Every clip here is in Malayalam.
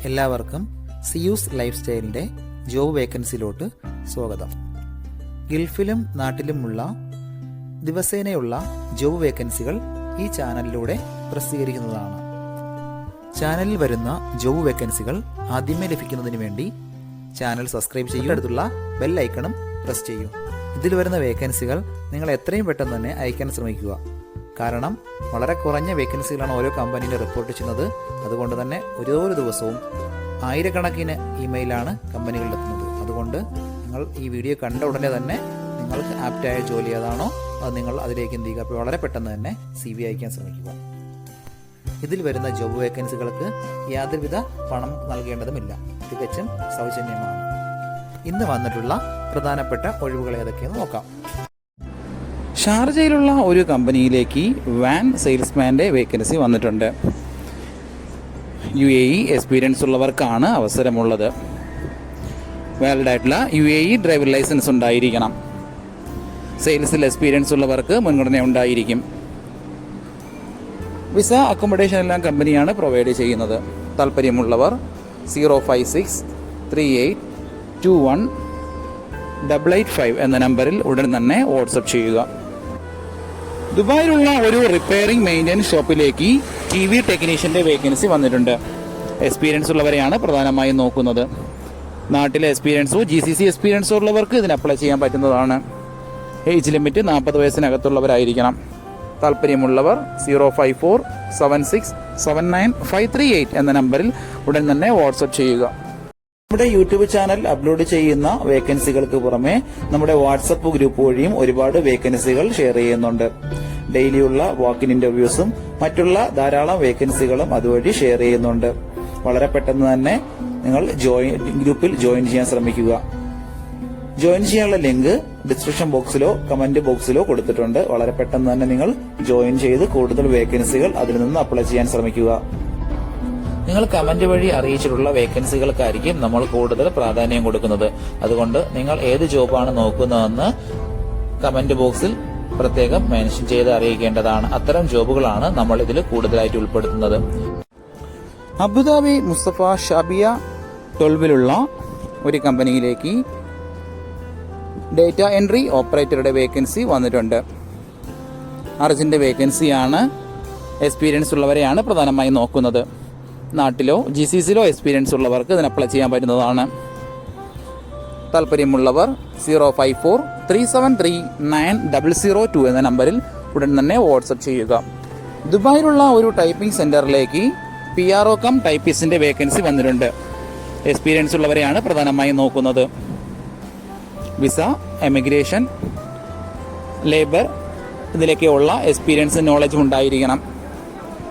എല്ലാവർക്കും സിയൂസ് ലൈഫ് സ്റ്റൈലിൻ്റെ ജോബ് വേക്കൻസിയിലോട്ട് സ്വാഗതം. ഗൾഫിലും നാട്ടിലുമുള്ള ദിവസേനയുള്ള ജോബ് വേക്കൻസികൾ ഈ ചാനലിലൂടെ പ്രസിദ്ധീകരിക്കുന്നതാണ്. ചാനലിൽ വരുന്ന ജോബ് വേക്കൻസികൾ ആദ്യമേ ലഭിക്കുന്നതിന് വേണ്ടി ചാനൽ സബ്സ്ക്രൈബ് ചെയ്യുക, അടുത്തുള്ള ബെൽ ഐക്കണും പ്രസ് ചെയ്യൂ. ഇതിൽ വരുന്ന വേക്കൻസികൾ നിങ്ങൾ എത്രയും പെട്ടെന്ന് തന്നെ അയക്കാൻ ശ്രമിക്കുക. കാരണം വളരെ കുറഞ്ഞ വേക്കൻസികളാണ് ഓരോ കമ്പനിയിലും റിപ്പോർട്ട് ചെയ്യുന്നത്. അതുകൊണ്ട് തന്നെ ഓരോ ദിവസവും ആയിരക്കണക്കിന് ഇമെയിലാണ് കമ്പനികളിലെത്തുന്നത്. അതുകൊണ്ട് നിങ്ങൾ ഈ വീഡിയോ കണ്ട ഉടനെ തന്നെ നിങ്ങൾക്ക് ആപ്റ്റായ ജോലി ഏതാണോ അത് നിങ്ങൾ അതിലേക്ക് എന്ത് ചെയ്യുക. അപ്പോൾ വളരെ പെട്ടെന്ന് തന്നെ CV അയക്കാൻ ശ്രമിക്കുക. ഇതിൽ വരുന്ന ജോബ് വേക്കൻസികൾക്ക് യാതൊരുവിധ പണം നൽകേണ്ടതുമില്ല, തികച്ചും സൗജന്യമാണ്. ഇന്ന് വന്നിട്ടുള്ള പ്രധാനപ്പെട്ട ഒഴിവുകൾ ഏതൊക്കെയെന്ന് നോക്കാം. ഷാർജയിലുള്ള ഒരു കമ്പനിയിലേക്ക് വാൻ സെയിൽസ്മാൻ്റെ വേക്കൻസി വന്നിട്ടുണ്ട്. UAE എക്സ്പീരിയൻസ് ഉള്ളവർക്കാണ് അവസരമുള്ളത്. വാലിഡ് ആയിട്ടുള്ള UAE ഡ്രൈവർ ലൈസൻസ് ഉണ്ടായിരിക്കണം. സെയിൽസിൽ എക്സ്പീരിയൻസ് ഉള്ളവർക്ക് മുൻഗണന ഉണ്ടായിരിക്കും. വിസ അക്കോമഡേഷൻ എല്ലാം കമ്പനിയാണ് പ്രൊവൈഡ് ചെയ്യുന്നത്. താല്പര്യമുള്ളവർ 05638218885 എന്ന നമ്പറിൽ ഉടൻ തന്നെ വാട്സപ്പ് ചെയ്യുക. ദുബായിലുള്ള ഒരു റിപ്പയറിംഗ് മെയിൻ്റനൻസ് ഷോപ്പിലേക്ക് TV ടെക്നീഷ്യൻ്റെ വേക്കൻസി വന്നിട്ടുണ്ട്. എക്സ്പീരിയൻസ് ഉള്ളവരെയാണ് പ്രധാനമായും നോക്കുന്നത്. നാട്ടിലെ എക്സ്പീരിയൻസോ GCC എക്സ്പീരിയൻസോ ഉള്ളവർക്ക് ഇതിന് അപ്ലൈ ചെയ്യാൻ പറ്റുന്നതാണ്. Age limit 40 വയസ്സിനകത്തുള്ളവരായിരിക്കണം. താല്പര്യമുള്ളവർ 05476799538 എന്ന നമ്പറിൽ ഉടൻ തന്നെ വാട്സപ്പ് ചെയ്യുക. നമ്മുടെ യൂട്യൂബ് ചാനൽ അപ്ലോഡ് ചെയ്യുന്ന വേക്കൻസികൾക്ക് പുറമെ നമ്മുടെ വാട്സപ്പ് ഗ്രൂപ്പ് വഴിയും ഒരുപാട് വേക്കൻസികൾ ഷെയർ ചെയ്യുന്നുണ്ട്. ഡെയിലിയുള്ള വാക്കിൻ ഇന്റർവ്യൂസും മറ്റുള്ള ധാരാളം വേക്കൻസികളും അതുവഴി ഷെയർ ചെയ്യുന്നുണ്ട്. വളരെ പെട്ടെന്ന് തന്നെ നിങ്ങൾ ഗ്രൂപ്പിൽ ജോയിൻ ചെയ്യാൻ ശ്രമിക്കുക. ജോയിൻ ചെയ്യാനുള്ള ലിങ്ക് ഡിസ്ക്രിപ്ഷൻ ബോക്സിലോ കമന്റ് ബോക്സിലോ കൊടുത്തിട്ടുണ്ട്. വളരെ പെട്ടെന്ന് തന്നെ നിങ്ങൾ ജോയിൻ ചെയ്ത് കൂടുതൽ വേക്കൻസികൾ അതിൽ നിന്ന് അപ്ലൈ ചെയ്യാൻ ശ്രമിക്കുക. നിങ്ങൾ കമന്റ് വഴി അറിയിച്ചിട്ടുള്ള വേക്കൻസികൾക്കായിരിക്കും നമ്മൾ കൂടുതൽ പ്രാധാന്യം കൊടുക്കുന്നത്. അതുകൊണ്ട് നിങ്ങൾ ഏത് ജോബാണ് നോക്കുന്നതെന്ന് കമന്റ് ബോക്സിൽ പ്രത്യേകം മെൻഷൻ ചെയ്ത് അറിയിക്കേണ്ടതാണ്. അത്തരം ജോബുകളാണ് നമ്മൾ ഇതിൽ കൂടുതലായിട്ട് ഉൾപ്പെടുത്തുന്നത്. അബുദാബി മുസ്തഫ ഷാബിയ 12ലുള്ള ഒരു കമ്പനിയിലേക്ക് ഡേറ്റ എൻട്രി ഓപ്പറേറ്ററുടെ വേക്കൻസി വന്നിട്ടുണ്ട്. അർജന്റ് വേക്കൻസിയാണ്. എക്സ്പീരിയൻസ് ഉള്ളവരെയാണ് പ്രധാനമായും നോക്കുന്നത്. നാട്ടിലോ GCCയിലോ എക്സ്പീരിയൻസ് ഉള്ളവർക്ക് ഇതിന് അപ്ലൈ ചെയ്യാൻ പറ്റുന്നതാണ്. താല്പര്യമുള്ളവർ 05437390002 എന്ന നമ്പറിൽ ഉടൻ തന്നെ വാട്സപ്പ് ചെയ്യുക. ദുബായിലുള്ള ഒരു ടൈപ്പിംഗ് സെന്ററിലേക്ക് PRO കം ടൈപ്പിസ്റ്റിന്റെ വേക്കൻസി വന്നിട്ടുണ്ട്. എക്സ്പീരിയൻസ് ഉള്ളവരെയാണ് പ്രധാനമായും നോക്കുന്നത്. വിസ, എമിഗ്രേഷൻ, ലേബർ ഇതിലേക്കുള്ള എക്സ്പീരിയൻസ് നോളജ് ഉണ്ടായിരിക്കണം.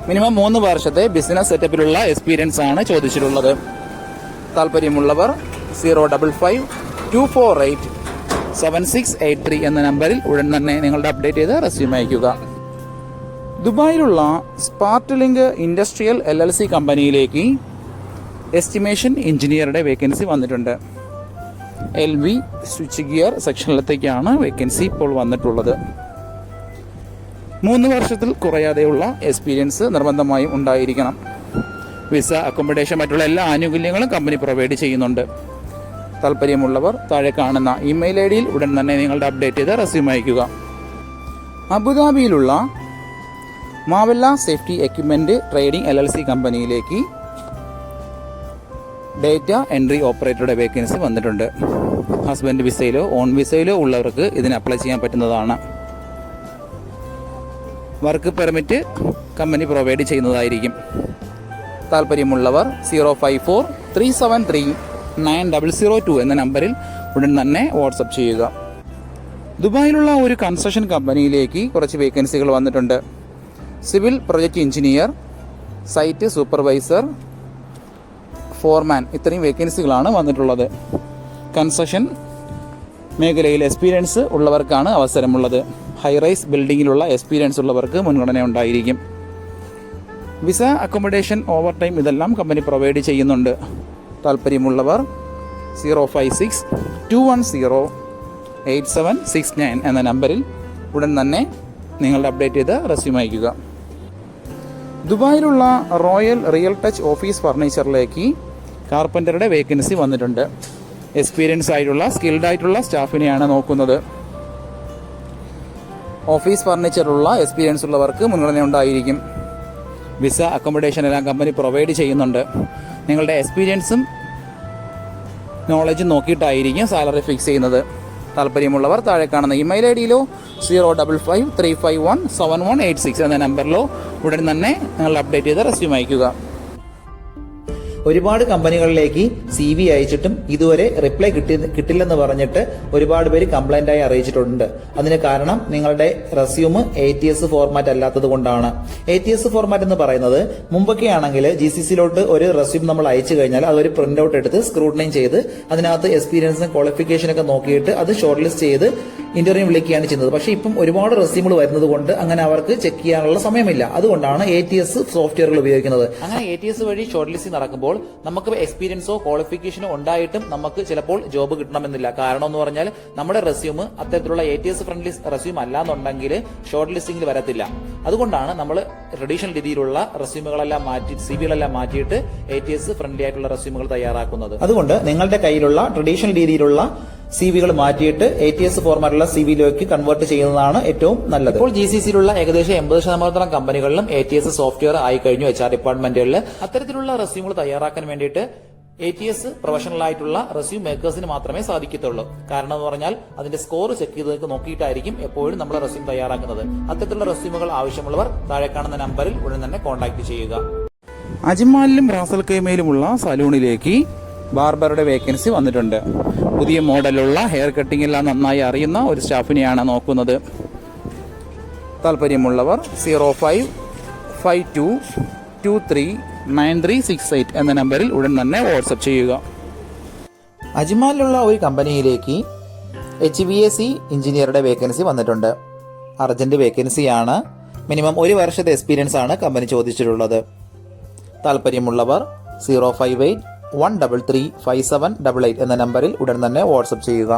മിനിമം 3 വർഷത്തെ ബിസിനസ് സെറ്റപ്പിലുള്ള എക്സ്പീരിയൻസ് ആണ് ചോദിച്ചിട്ടുള്ളത്. താല്പര്യമുള്ളവർ 05524876683 എന്ന നമ്പറിൽ ഉടൻ തന്നെ നിങ്ങളുടെ അപ്ഡേറ്റ് ചെയ്ത് റെസ്യൂം അയക്കുക. ദുബായിലുള്ള സ്പാർട്ട്ലിങ്ക് ഇൻഡസ്ട്രിയൽ LLC കമ്പനിയിലേക്ക് എസ്റ്റിമേഷൻ എഞ്ചിനീയറുടെ വേക്കൻസി വന്നിട്ടുണ്ട്. LV സ്വിച്ച് ഗിയർ സെക്ഷനിലത്തേക്കാണ് വേക്കൻസി ഇപ്പോൾ വന്നിട്ടുള്ളത്. 3 വർഷത്തിൽ കുറയാതെയുള്ള എക്സ്പീരിയൻസ് നിർബന്ധമായും ഉണ്ടായിരിക്കണം. വിസ, അക്കോമഡേഷൻ മറ്റുള്ള എല്ലാ ആനുകൂല്യങ്ങളും കമ്പനി പ്രൊവൈഡ് ചെയ്യുന്നുണ്ട്. താല്പര്യമുള്ളവർ താഴെ കാണുന്ന ഇമെയിൽ ID ഉടൻ തന്നെ നിങ്ങളുടെ അപ്ഡേറ്റ് ചെയ്ത് റെസ്യൂം അയക്കുക. അബുദാബിയിലുള്ള മാവല്ല സേഫ്റ്റി എക്യുപ്മെന്റ് ട്രേഡിംഗ് LLC കമ്പനിയിലേക്ക് ഡേറ്റ എൻട്രി ഓപ്പറേറ്ററുടെ വേക്കൻസി വന്നിട്ടുണ്ട്. ഹസ്ബൻഡ് വിസയിലോ ഓൺ വിസയിലോ ഉള്ളവർക്ക് ഇതിന് അപ്ലൈ ചെയ്യാൻ പറ്റുന്നതാണ്. വർക്ക് പെർമിറ്റ് കമ്പനി പ്രൊവൈഡ് ചെയ്യുന്നതായിരിക്കും. താല്പര്യമുള്ളവർ 05437390002 എന്ന നമ്പറിൽ ഉടൻ തന്നെ വാട്സപ്പ് ചെയ്യുക. ദുബായിലുള്ള ഒരു കൺസ്ട്രക്ഷൻ കമ്പനിയിലേക്ക് കുറച്ച് വേക്കൻസികൾ വന്നിട്ടുണ്ട്. Civil project engineer, site supervisor, foreman ഇത്രയും വേക്കൻസികളാണ് വന്നിട്ടുള്ളത്. കൺസ്ട്രക്ഷൻ മേഖലയിൽ എക്സ്പീരിയൻസ് ഉള്ളവർക്കാണ് അവസരമുള്ളത്. ഹൈറൈസ് ബിൽഡിങ്ങിലുള്ള എക്സ്പീരിയൻസ് ഉള്ളവർക്ക് മുൻഗണന ഉണ്ടായിരിക്കും. വിസ, അക്കോമഡേഷൻ, ഓവർ ടൈം ഇതെല്ലാം കമ്പനി പ്രൊവൈഡ് ചെയ്യുന്നുണ്ട്. താല്പര്യമുള്ളവർ 05621086769 എന്ന നമ്പറിൽ ഉടൻ തന്നെ നിങ്ങളുടെ അപ്ഡേറ്റ് ചെയ്ത് റെസ്യൂം അയക്കുക. ദുബായിലുള്ള റോയൽ റിയൽ ടച്ച് ഓഫീസ് ഫർണിച്ചറിലേക്ക് കാർപ്പൻ്ററുടെ വേക്കൻസി വന്നിട്ടുണ്ട്. എക്സ്പീരിയൻസ് ആയിട്ടുള്ള സ്കിൽഡ് ആയിട്ടുള്ള സ്റ്റാഫിനെയാണ് നോക്കുന്നത്. ഓഫീസ് ഫർണിച്ചറുള്ള എക്സ്പീരിയൻസ് ഉള്ളവർക്ക് മുൻഗണന ഉണ്ടായിരിക്കും. വിസ അക്കോമഡേഷൻ എല്ലാം കമ്പനി പ്രൊവൈഡ് ചെയ്യുന്നുണ്ട്. നിങ്ങളുടെ എക്സ്പീരിയൻസും നോളജും നോക്കിയിട്ടായിരിക്കും സാലറി ഫിക്സ് ചെയ്യുന്നത്. താല്പര്യമുള്ളവർ താഴെ കാണുന്ന ഇമെയിൽ ഐഡിയിലോ 05535171186 എന്ന നമ്പറിലോ ഉടൻ തന്നെ നിങ്ങൾ അപ്ഡേറ്റ് ചെയ്ത റെസ്യൂം അയയ്ക്കുക. ഒരുപാട് കമ്പനികളിലേക്ക് CV അയച്ചിട്ടും ഇതുവരെ റിപ്ലൈ കിട്ടില്ലെന്ന് പറഞ്ഞിട്ട് ഒരുപാട് പേര് കംപ്ലൈന്റ് ആയി അറിയിച്ചിട്ടുണ്ട്. അതിന് കാരണം നിങ്ങളുടെ റെസ്യൂം ATS ഫോർമാറ്റ് അല്ലാത്തത് കൊണ്ടാണ്. ATS ഫോർമാറ്റ് എന്ന് പറയുന്നത് മുമ്പൊക്കെ ആണെങ്കിൽ GCCയിലോട്ട് ഒരു റെസ്യൂം നമ്മൾ അയച്ചു കഴിഞ്ഞാൽ അതൊരു പ്രിന്റ് ഔട്ട് എടുത്ത് സ്ക്രൂട്ടനൈ ചെയ്ത് അതിനകത്ത് എക്സ്പീരിയൻസും ക്വാളിഫിക്കേഷൻ ഒക്കെ നോക്കിയിട്ട് അത് ഷോർട്ട് ലിസ്റ്റ് ചെയ്ത് ഇന്റർവ്യൂ വിളിക്കുകയാണ് ചെയ്യുന്നത്. പക്ഷേ ഇപ്പം ഒരുപാട് റെസ്യൂമുകൾ വരുന്നത് കൊണ്ട് അങ്ങനെ അവർക്ക് ചെക്ക് ചെയ്യാനുള്ള സമയമില്ല. അതുകൊണ്ടാണ് ATS സോഫ്റ്റ്വെയറുകൾ ഉപയോഗിക്കുന്നത്. അങ്ങനെ ATS വഴി ഷോർട്ട് ലിസ്റ്റിംഗ് നടക്കുമ്പോൾ നമുക്ക് എക്സ്പീരിയൻസോ ക്വാളിഫിക്കേഷനോ ഉണ്ടായിട്ടും നമുക്ക് ചിലപ്പോൾ ജോബ് കിട്ടണമെന്നില്ല. കാരണം എന്ന് പറഞ്ഞാൽ നമ്മുടെ റെസ്യൂം അത്തരത്തിലുള്ള ATS ഫ്രണ്ട്ലി റെസ്യൂം അല്ലാന്നുണ്ടെങ്കിൽ ഷോർട്ട് ലിസ്റ്റിംഗിൽ വരത്തില്ല. അതുകൊണ്ടാണ് നമ്മൾ ട്രഡീഷണൽ രീതിയിലുള്ള റെസ്യൂമുകളെല്ലാം മാറ്റി CVകളെല്ലാം മാറ്റിയിട്ട് ATS ഫ്രണ്ട്ലി ആയിട്ടുള്ള റെസ്യൂമുകൾ തയ്യാറാക്കുന്നത്. അതുകൊണ്ട് നിങ്ങളുടെ കയ്യിലുള്ള ട്രഡീഷണൽ രീതിയിലുള്ള CVകൾ മാറ്റിയിട്ട് ATS ഫോർമാറ്റുള്ള CVയിലേക്ക് കൺവേർട്ട് ചെയ്യുന്നതാണ് ഏറ്റവും നല്ലത്. ഇപ്പോൾ GCCയിലുള്ള ഏകദേശം 80% കമ്പനികളിലും ATS സോഫ്റ്റ്വെയർ ആയി കഴിഞ്ഞു. HR ഡിപ്പാർട്ട്മെന്റുകളിൽ അത്തരത്തിലുള്ള റെസ്യൂമുകൾ തയ്യാറാക്കാൻ വേണ്ടിയിട്ട് ATS പ്രൊഫഷണൽ ആയിട്ടുള്ള റെസ്യൂം മേക്കേഴ്സിന് മാത്രമേ സാധിക്കത്തുള്ളൂ. കാരണം എന്ന് പറഞ്ഞാൽ അതിന്റെ സ്കോർ ചെക്ക് ചെയ്ത് നോക്കിയിട്ടായിരിക്കും എപ്പോഴും നമ്മൾ റെസ്യൂം തയ്യാറാക്കുന്നത്. അത്തരത്തിലുള്ള റെസ്യൂമുകൾ ആവശ്യമുള്ളവർ താഴെ കാണുന്ന നമ്പറിൽ ഉടൻ തന്നെ കോൺടാക്ട് ചെയ്യുക. അജ്മാലിലും റാസൽ ഖൈമയിലുമുള്ള സലൂണിലേക്ക് ബാർബറുടെ വേക്കൻസി വന്നിട്ടുണ്ട്. പുതിയ മോഡലുള്ള ഹെയർ കട്ടിംഗ് എല്ലാം നന്നായി അറിയുന്ന ഒരു സ്റ്റാഫിനെയാണ് നോക്കുന്നത്. താല്പര്യമുള്ളവർ 0552239368 എന്ന നമ്പറിൽ ഉടൻ തന്നെ വാട്സപ്പ് ചെയ്യുക. അജ്മാലിലുള്ള ഒരു കമ്പനിയിലേക്ക് HVAC എഞ്ചിനീയറുടെ വേക്കൻസി വന്നിട്ടുണ്ട്. അർജന്റ് വേക്കൻസിയാണ്. മിനിമം 1 വർഷത്തെ എക്സ്പീരിയൻസ് ആണ് കമ്പനി ചോദിച്ചിട്ടുള്ളത്. താല്പര്യമുള്ളവർ 058133578 എന്ന നമ്പറിൽ ഉടൻ തന്നെ വാട്സപ്പ് ചെയ്യുക.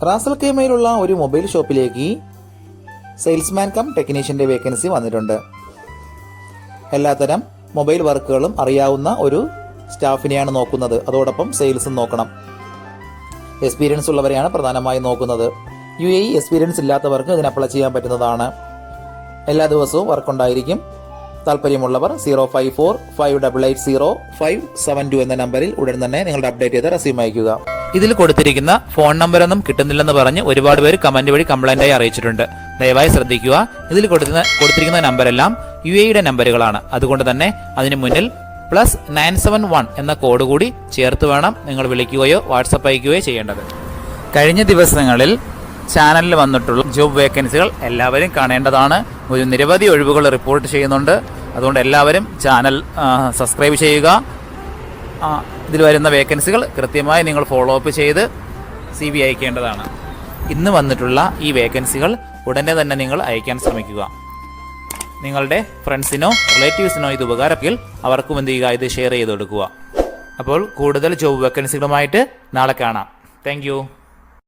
റാസൽ ഖൈമയിലുള്ള ഒരു മൊബൈൽ ഷോപ്പിലേക്ക് സെയിൽസ്മാൻ കം ടെക്നീഷ്യന്റെ വേക്കൻസി വന്നിട്ടുണ്ട്. എല്ലാത്തരം മൊബൈൽ വർക്കുകളും അറിയാവുന്ന ഒരു സ്റ്റാഫിനെയാണ് നോക്കുന്നത്. അതോടൊപ്പം സെയിൽസും നോക്കണം. എക്സ്പീരിയൻസ് ഉള്ളവരെയാണ് പ്രധാനമായും നോക്കുന്നത്. UAE എക്സ്പീരിയൻസ് ഇല്ലാത്തവർക്ക് ഇതിന് അപ്ലൈ ചെയ്യാൻ പറ്റുന്നതാണ്. എല്ലാ ദിവസവും വർക്കുണ്ടായിരിക്കും. താല്പര്യമുള്ളവർ 0545880 എന്ന നമ്പറിൽ ഉടൻ തന്നെ നിങ്ങളുടെ അപ്ഡേറ്റ് ചെയ്ത റെസ്യൂം അയക്കുക. ഇതിൽ കൊടുത്തിരിക്കുന്ന ഫോൺ നമ്പറൊന്നും കിട്ടുന്നില്ലെന്ന് പറഞ്ഞ് ഒരുപാട് പേര് കമന്റ് വഴി കംപ്ലൈന്റ് ആയി അറിയിച്ചിട്ടുണ്ട്. ദയവായി ശ്രദ്ധിക്കുക. ഇതിൽ കൊടുത്തിരിക്കുന്ന നമ്പരെല്ലാം UAEയുടെ നമ്പറുകളാണ്. അതുകൊണ്ട് തന്നെ അതിന് മുന്നിൽ +971 എന്ന കോഡ് കൂടി ചേർത്ത് വേണം നിങ്ങൾ വിളിക്കുകയോ വാട്സപ്പ് അയക്കുകയോ ചെയ്യേണ്ടത്. കഴിഞ്ഞ ദിവസങ്ങളിൽ ചാനലിൽ വന്നിട്ടുള്ള ജോബ് വേക്കൻസികൾ എല്ലാവരും കാണേണ്ടതാണ്. ഒരു നിരവധി ഒഴിവുകൾ റിപ്പോർട്ട് ചെയ്യുന്നുണ്ട്. അതുകൊണ്ട് എല്ലാവരും ചാനൽ സബ്സ്ക്രൈബ് ചെയ്യുക. ഇതിൽ വരുന്ന വേക്കൻസികൾ കൃത്യമായി നിങ്ങൾ ഫോളോ അപ്പ് ചെയ്ത് CV അയക്കേണ്ടതാണ്. ഇന്ന് വന്നിട്ടുള്ള ഈ വേക്കൻസികൾ ഉടനെ തന്നെ നിങ്ങൾ അയക്കാൻ ശ്രമിക്കുക. നിങ്ങളുടെ ഫ്രണ്ട്സിനോ റിലേറ്റീവ്സിനോ ഇത് ഉപകാരമെങ്കിൽ അവർക്കും എന്ത് ചെയ്യുക, ഇത് ഷെയർ ചെയ്ത് കൊടുക്കുക. അപ്പോൾ കൂടുതൽ ജോബ് വേക്കൻസികളുമായിട്ട് നാളെ കാണാം. താങ്ക്